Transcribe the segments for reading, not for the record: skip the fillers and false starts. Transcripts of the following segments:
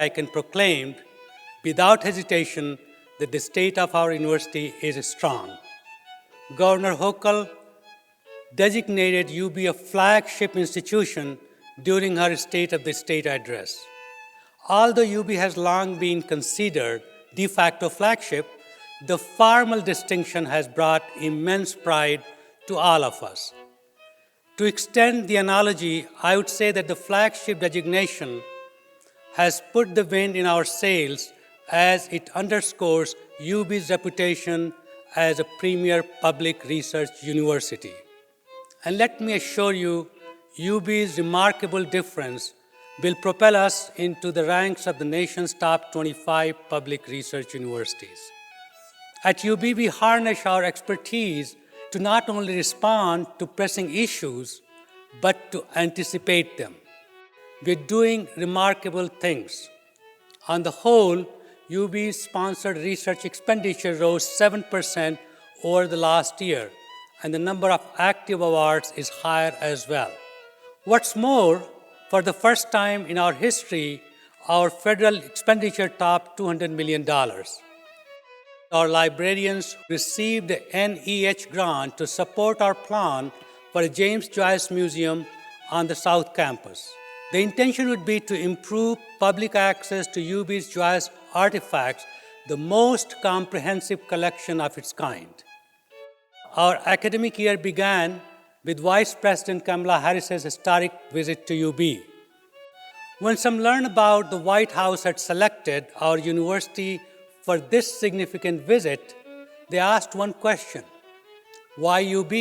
I can proclaim without hesitation that the state of our university is strong. Governor Hochul designated UB a flagship institution during her State of the State address. Although UB has long been considered de facto flagship, the formal distinction has brought immense pride to all of us. To extend the analogy, I would say that the flagship designation has put the wind in our sails as it underscores UB's reputation as a premier public research university. And let me assure you, UB's remarkable difference will propel us into the ranks of the nation's top 25 public research universities. At UB, we harness our expertise to not only respond to pressing issues, but to anticipate them. We're doing remarkable things. On the whole, UB's sponsored research expenditure rose 7% over the last year, and the number of active awards is higher as well. What's more, for the first time in our history, our federal expenditure topped $200 million. Our librarians received a NEH grant to support our plan for a James Joyce Museum on the South Campus. The intention would be to improve public access to UB's Joyce artifacts, the most comprehensive collection of its kind. Our academic year began with Vice President Kamala Harris's historic visit to UB. When some learned about the White House had selected our university for this significant visit, they asked one question: why UB?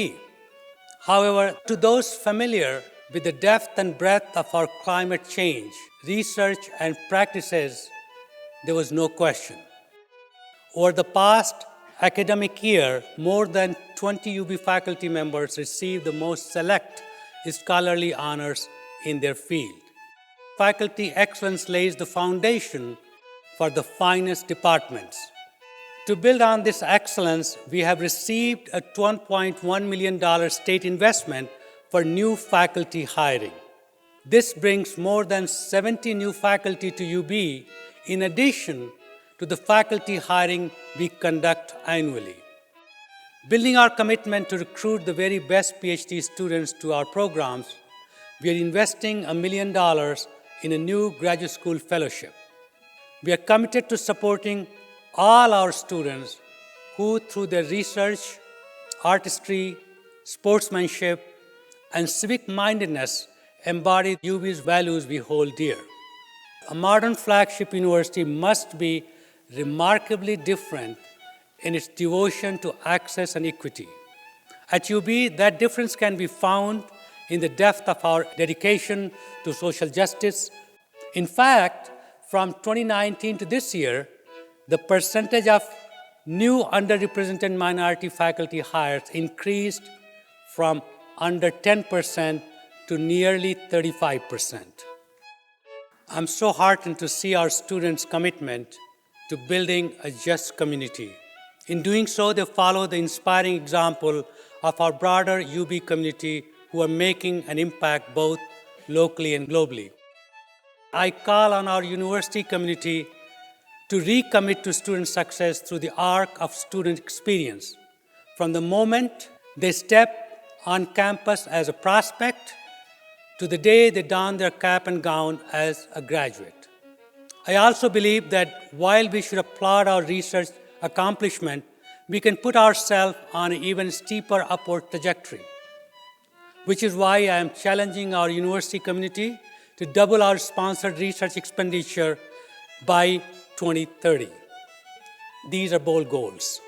However, to those familiar with the depth and breadth of our climate change, research, and practices, there was no question. Over the past academic year, more than 20 UB faculty members received the most select scholarly honors in their field. Faculty excellence lays the foundation for the finest departments. To build on this excellence, we have received a $1.1 million state investment for new faculty hiring. This brings more than 70 new faculty to UB, in addition to the faculty hiring we conduct annually. Building our commitment to recruit the very best PhD students to our programs, we are investing $1 million in a new graduate school fellowship. We are committed to supporting all our students who, through their research, artistry, sportsmanship, and civic-mindedness, embody UB's values we hold dear. A modern flagship university must be remarkably different in its devotion to access and equity. At UB, that difference can be found in the depth of our dedication to social justice. In fact, from 2019 to this year, the percentage of new underrepresented minority faculty hires increased from under 10% to nearly 35%. I'm so heartened to see our students' commitment to building a just community. In doing so, they follow the inspiring example of our broader UB community who are making an impact both locally and globally. I call on our university community to recommit to student success through the arc of student experience, from the moment they step on campus as a prospect to the day they don their cap and gown as a graduate. I also believe that while we should applaud our research accomplishment, we can put ourselves on an even steeper upward trajectory, which is why I am challenging our university community to double our sponsored research expenditure by 2030. These are bold goals.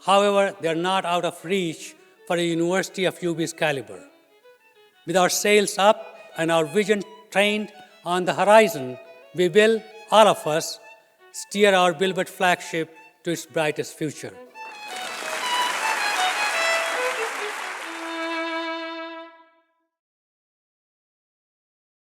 However, they are not out of reach for a university of UB's caliber. With our sails up and our vision trained on the horizon, we will, all of us, steer our Bilbert flagship to its brightest future.